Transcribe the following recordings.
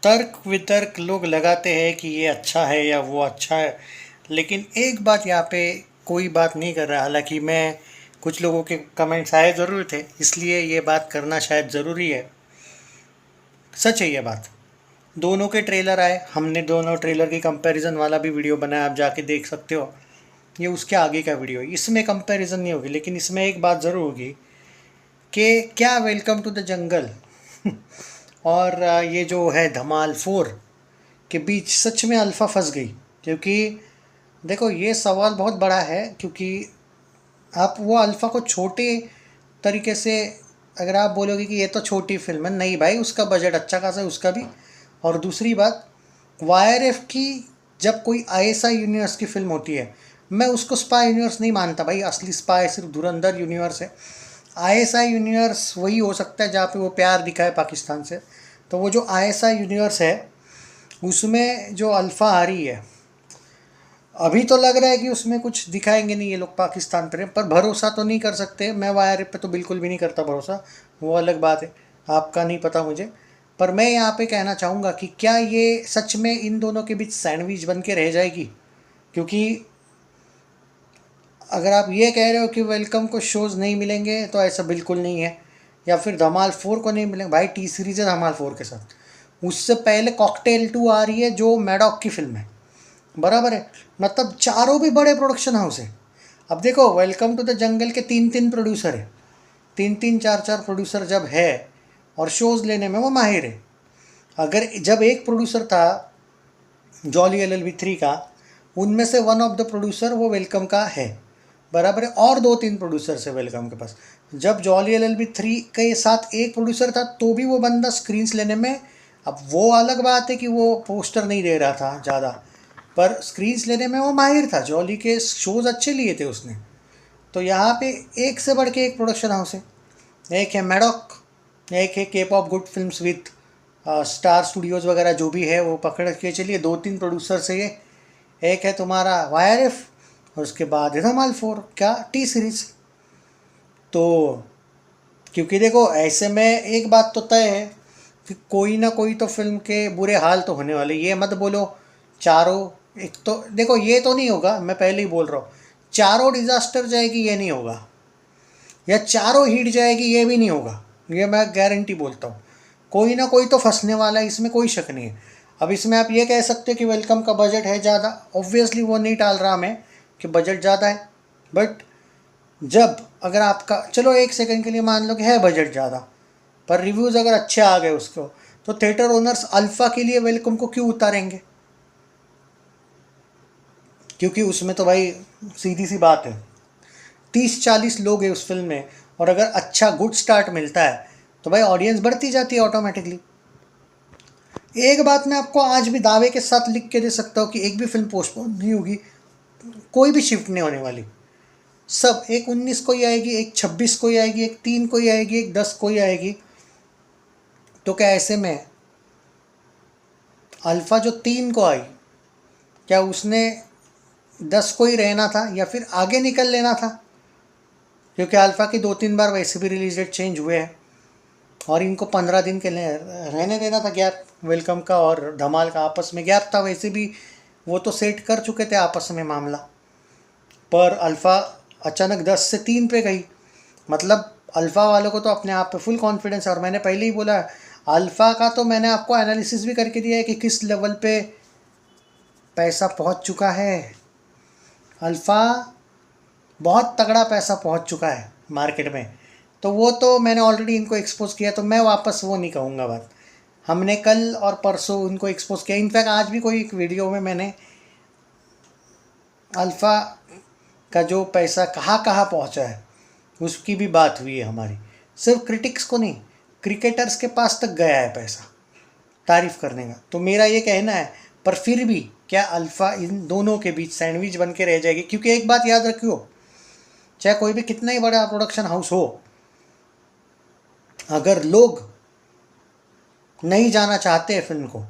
तर्क वितर्क लोग लगाते हैं कि ये अच्छा है या वो अच्छा है, लेकिन एक बात यहाँ पे कोई बात नहीं कर रहा। हालांकि मैं कुछ लोगों के कमेंट्स आए ज़रूर थे, इसलिए ये बात करना शायद ज़रूरी है। सच है ये बात। दोनों के ट्रेलर आए, हमने दोनों ट्रेलर की कंपैरिजन वाला भी वीडियो बनाया, आप जाके देख सकते हो। ये उसके आगे का वीडियो है, इसमें कंपैरिजन नहीं होगी, लेकिन इसमें एक बात ज़रूर होगी कि क्या वेलकम टू द जंगल और ये जो है धमाल 4 के बीच सच में अल्फ़ा फंस गई। क्योंकि देखो, ये सवाल बहुत बड़ा है, क्योंकि आप वो अल्फ़ा को छोटे तरीके से अगर आप बोलोगे कि ये तो छोटी फिल्म है, नहीं भाई, उसका बजट अच्छा खासा है उसका भी। और दूसरी बात, वाईआरएफ की जब कोई आईएसआई यूनिवर्स की फिल्म होती है, मैं उसको स्पाई यूनिवर्स नहीं मानता भाई। असली स्पाई सिर्फ धुरंधर यूनिवर्स है। आईएसआई यूनिवर्स वही हो सकता है जहाँ पे वो प्यार दिखाए पाकिस्तान से। तो वो जो आईएसआई यूनिवर्स है, उसमें जो अल्फ़ा आ रही है, अभी तो लग रहा है कि उसमें कुछ दिखाएंगे नहीं ये लोग पाकिस्तान पर भरोसा तो नहीं कर सकते। मैं वाईआरएफ पे तो बिल्कुल भी नहीं करता भरोसा, वो अलग बात है, आपका नहीं पता मुझे। पर मैं यहाँ पे कहना चाहूँगा कि क्या ये सच में इन दोनों के बीच सैंडविच बन के रह जाएगी? क्योंकि अगर आप ये कह रहे हो कि वेलकम को शोज़ नहीं मिलेंगे, तो ऐसा बिल्कुल नहीं है। या फिर धमाल 4 को नहीं मिलेंगे भाई, टी सीरीज़ है धमाल 4 के साथ। उससे पहले कॉकटेल 2 आ रही है, जो मैडॉक की फिल्म है, बराबर है। मतलब चारों भी बड़े प्रोडक्शन हाउस है। अब देखो, वेलकम टू द जंगल के 3-3 प्रोड्यूसर है, 3-3 4-4 प्रोड्यूसर जब है, और शोज़ लेने में वो माहिर है। अगर जब एक प्रोड्यूसर था जॉली LLB 3 का, उनमें से वन ऑफ द प्रोड्यूसर वो वेलकम का है, बराबर है। और 2-3 प्रोड्यूसर है वेलकम के पास। जब जॉली LLB 3 के साथ एक प्रोड्यूसर था, तो भी वो बंदा स्क्रीन्स लेने में, अब वो अलग बात है कि वो पोस्टर नहीं दे रहा था ज़्यादा, पर स्क्रीन्स लेने में वो माहिर था। जॉली के शोज़ अच्छे लिए थे उसने। तो यहाँ पे एक से बढ़ के एक प्रोडक्शन हाउस है। एक है मैडॉक, एक है के pop good films with star Studios वगैरह जो भी है, वो पकड़ के चलिए 2-3 प्रोड्यूसर से ये। एक है तुम्हारा वाईआरएफ, और उसके बाद है धमाल 4, क्या टी सीरीज़। तो क्योंकि देखो, ऐसे में एक बात तो तय है कि कोई ना कोई तो फिल्म के बुरे हाल तो होने वाले। ये मत बोलो चारों, एक तो देखो ये तो नहीं होगा, मैं पहले ही बोल रहा हूँ, चारों डिज़ास्टर जाएगी ये नहीं होगा, या चारों हिट जाएगी ये भी नहीं होगा। ये मैं गारंटी बोलता हूँ, कोई ना कोई तो फंसने वाला है, इसमें कोई शक नहीं है। अब इसमें आप ये कह सकते हो कि वेलकम का बजट है ज़्यादा, ऑब्वियसली वो नहीं टाल रहा मैं कि बजट ज़्यादा है। बट जब अगर आपका, चलो एक सेकंड के लिए मान लो कि है बजट ज़्यादा, पर रिव्यूज़ अगर अच्छे आ गए उसको, तो थिएटर ओनर्स अल्फ़ा के लिए वेलकम को क्यों उतारेंगे? क्योंकि उसमें तो भाई सीधी सी बात है, 30-40 लोग हैं उस फिल्म में, और अगर अच्छा गुड स्टार्ट मिलता है तो भाई ऑडियंस बढ़ती जाती है ऑटोमेटिकली। एक बात मैं आपको आज भी दावे के साथ लिख के दे सकता हूँ कि एक भी फिल्म पोस्टपोन नहीं होगी, कोई भी शिफ्ट नहीं होने वाली। सब, एक 19 को ही आएगी, एक 26 को ही आएगी, एक 3 को ही आएगी, एक 10 को ही आएगी। तो क्या ऐसे में अल्फ़ा जो 3 को आई, क्या उसने 10 को ही रहना था या फिर आगे निकल लेना था? क्योंकि अल्फ़ा की 2-3 बार वैसे भी रिलीज डेट चेंज हुए हैं, और इनको 15 दिन के लिए रहने देना था गैप। वेलकम का और धमाल का आपस में गैप था, वैसे भी वो तो सेट कर चुके थे आपस में मामला। पर अल्फ़ा अचानक 10 से 3 पे गई, मतलब अल्फ़ा वालों को तो अपने आप पे फुल कॉन्फिडेंस है। और मैंने पहले ही बोला, अल्फ़ा का तो मैंने आपको एनालिसिस भी करके दिया है कि किस लेवल पे पैसा पहुंच चुका है। अल्फ़ा बहुत तगड़ा पैसा पहुंच चुका है मार्केट में, तो वो तो मैंने ऑलरेडी इनको एक्सपोज किया, तो मैं वापस वो नहीं कहूँगा बात। हमने कल और परसों उनको एक्सपोज किया, इनफैक्ट आज भी कोई एक वीडियो में मैंने अल्फ़ा का जो पैसा कहाँ कहाँ पहुँचा है उसकी भी बात हुई है हमारी। सिर्फ क्रिटिक्स को नहीं, क्रिकेटर्स के पास तक गया है पैसा तारीफ़ करने का। तो मेरा ये कहना है, पर फिर भी क्या अल्फ़ा इन दोनों के बीच सैंडविच बन के रह जाएगी? क्योंकि एक बात याद रखियो, चाहे कोई भी कितना ही बड़ा प्रोडक्शन हाउस हो, अगर लोग नहीं जाना चाहते हैं फिल्म को,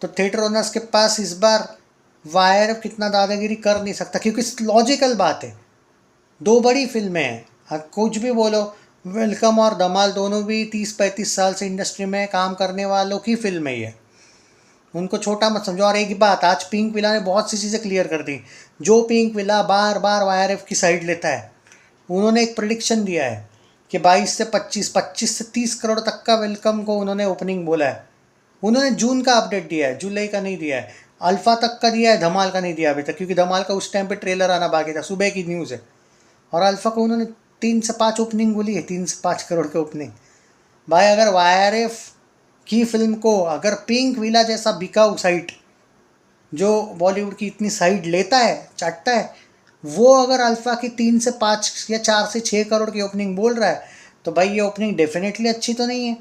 तो थिएटर ओनर्स के पास इस बार वायर कितना दादागिरी कर नहीं सकता। क्योंकि लॉजिकल बात है, दो बड़ी फिल्में हैं, आप कुछ भी बोलो, वेलकम और धमाल दोनों भी 30-35 साल से इंडस्ट्री में काम करने वालों की फिल्म है ये। उनको छोटा मत समझो। और एक बात, आज पिंक विला ने बहुत सी चीज़ें क्लियर कर दी। जो पिंक विला बार बार YRF की साइड लेता है, उन्होंने एक प्रिडिक्शन दिया है कि 22 से 25, 25 से 30 करोड़ तक का वेलकम को उन्होंने ओपनिंग बोला है। उन्होंने जून का अपडेट दिया है, जुलाई का नहीं दिया है। अल्फा तक का दिया है, धमाल का नहीं दिया अभी तक, क्योंकि धमाल का उस टाइम पे ट्रेलर आना बाकी था, सुबह की न्यूज़ है। और अल्फा को उन्होंने 3 से 5 ओपनिंग बोली है, 3 से 5 करोड़ के ओपनिंग। भाई अगर YRF की फिल्म को अगर पिंक विला जैसा बिकाऊ साइट, जो बॉलीवुड की इतनी साइड लेता है, चाटता है, वो अगर अल्फा की 3 से 5 या 4 से 6 करोड़ की ओपनिंग बोल रहा है, तो भाई ये ओपनिंग डेफिनेटली अच्छी तो नहीं है।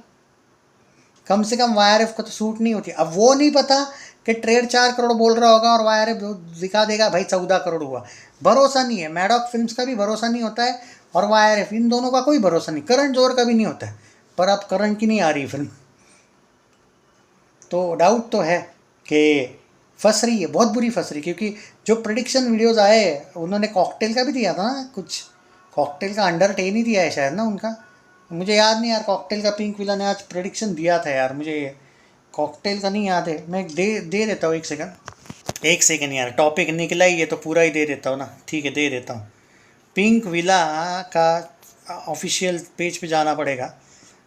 कम से कम YRF को तो सूट नहीं होती। अब वो नहीं पता कि ट्रेड 4 करोड़ बोल रहा होगा और YRF दिखा देगा भाई 14 करोड़ हुआ। भरोसा नहीं है, मैडॉक फिल्म्स का भी भरोसा नहीं होता है और YRF, इन दोनों का कोई भरोसा नहीं। करण जोहर का भी नहीं होता है, पर अब करण की नहीं आ रही फिल्म, तो डाउट तो है कि फंस रही है, बहुत बुरी फंस रही। क्योंकि जो प्रेडिक्शन वीडियोस आए, उन्होंने कॉकटेल का भी दिया था ना कुछ, कॉकटेल का अंडर 10 ही दिया है शायद ना उनका, मुझे याद नहीं यार। कॉकटेल का पिंक विला ने आज प्रेडिक्शन दिया था यार, मुझे कॉकटेल का नहीं याद है। मैं दे देता हूँ, एक सेकंड यार, टॉपिक निकला ही है तो पूरा ही दे देता हूँ ना। ठीक है, दे देता हूँ। पिंक विला का ऑफिशियल पेज पे जाना पड़ेगा।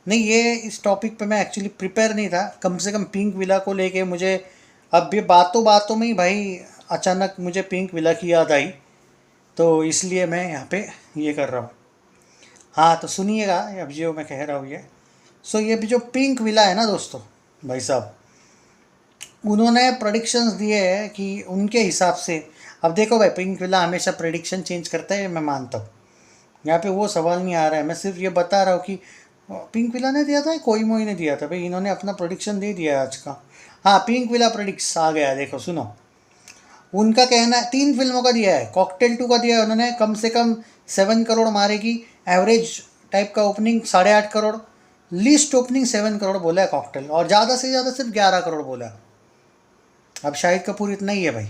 नहीं, ये इस टॉपिक पे मैं एक्चुअली प्रिपेयर नहीं था। कम से कम पिंक विला को लेके मुझे अब ये बातों बातों में ही भाई अचानक मुझे पिंक विला की याद आई, तो इसलिए मैं यहाँ पे ये कर रहा हूँ। हाँ तो सुनिएगा अब जो मैं कह रहा हूँ ये। सो ये भी जो पिंक विला है ना दोस्तों, भाई साहब, उन्होंने प्रेडिक्शंस दिए हैं कि उनके हिसाब से, अब देखो भाई पिंक विला हमेशा प्रेडिक्शन चेंज करता है, मैं मानता हूँ, यहाँ पे वो सवाल नहीं आ रहा है। मैं सिर्फ ये बता रहा हूँ कि पिंक विला ने दिया था, कोई मोई ने दिया था भाई, इन्होंने अपना प्रेडिक्शन दे दिया है आज का। हाँ, पिंक विला प्रेडिक्स आ गया, देखो सुनो। उनका कहना है 3 फिल्मों का दिया है, कॉकटेल 2 का दिया है उन्होंने, कम से कम 7 करोड़ मारेगी, एवरेज टाइप का opening 8.5 crore, list opening 7 crore बोला है कॉकटेल, और ज़्यादा से ज़्यादा सिर्फ 11 करोड़ बोला है। अब शाहिद कपूर इतना ही है भाई।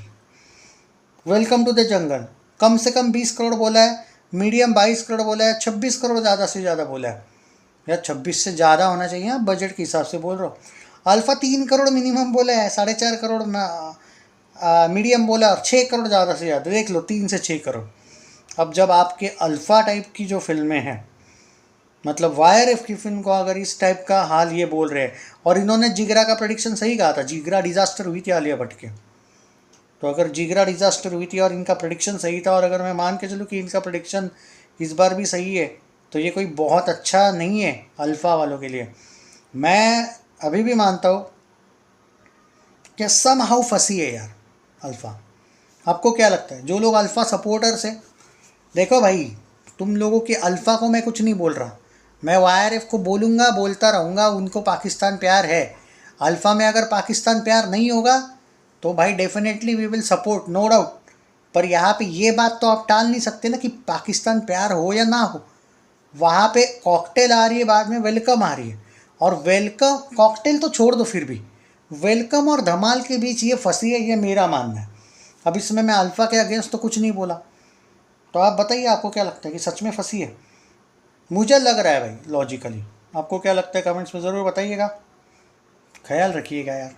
वेलकम टू द जंगल कम से कम 20 करोड़ बोला है, मीडियम 22 करोड़ बोला है, 26 करोड़ ज़्यादा से ज़्यादा बोला है। यार 26 से ज़्यादा होना चाहिए, आप बजट के हिसाब से बोल रहा हूँ। अल्फ़ा 3 करोड़ मिनिमम बोला है, 4.5 करोड़ मीडियम बोला, और 6 करोड़ ज़्यादा से ज़्यादा, देख लो 3 से 6 करोड़। अब जब आपके अल्फ़ा टाइप की जो फिल्में हैं, मतलब YRF की फिल्म को अगर इस टाइप का हाल ये बोल रहे हैं, और इन्होंने जिगरा का प्रेडिक्शन सही कहा था, जिगरा डिज़ास्टर हुई थी आलिया भट्ट के, तो अगर जिगरा डिज़ास्टर हुई थी और इनका प्रेडिक्शन सही था, और अगर मैं मान के चलूँ कि इनका प्रेडिक्शन इस बार भी सही है, तो ये कोई बहुत अच्छा नहीं है अल्फ़ा वालों के लिए। मैं अभी भी मानता हूँ कि सम हाउ फंसी है यार अल्फ़ा। आपको क्या लगता है, जो लोग अल्फ़ा सपोर्टर्स हैं, देखो भाई तुम लोगों के अल्फ़ा को मैं कुछ नहीं बोल रहा, मैं YRF को बोलूँगा, बोलता रहूँगा, उनको पाकिस्तान प्यार है। अल्फ़ा में अगर पाकिस्तान प्यार नहीं होगा तो भाई definitely we will support, no doubt. पर यहाँ पे ये बात तो आप टाल नहीं सकते ना कि पाकिस्तान प्यार हो या ना हो। वहाँ पे कॉकटेल आ रही है, बाद में वेलकम आ रही है, और वेलकम, कॉकटेल तो छोड़ दो, फिर भी वेलकम और धमाल के बीच ये फंसी है, ये मेरा मानना है। अब इसमें मैं अल्फ़ा के अगेंस्ट तो कुछ नहीं बोला, तो आप बताइए आपको क्या लगता है कि सच में फंसी है? मुझे लग रहा है भाई लॉजिकली। आपको क्या लगता है कमेंट्स में ज़रूर बताइएगा। ख्याल रखिएगा यार।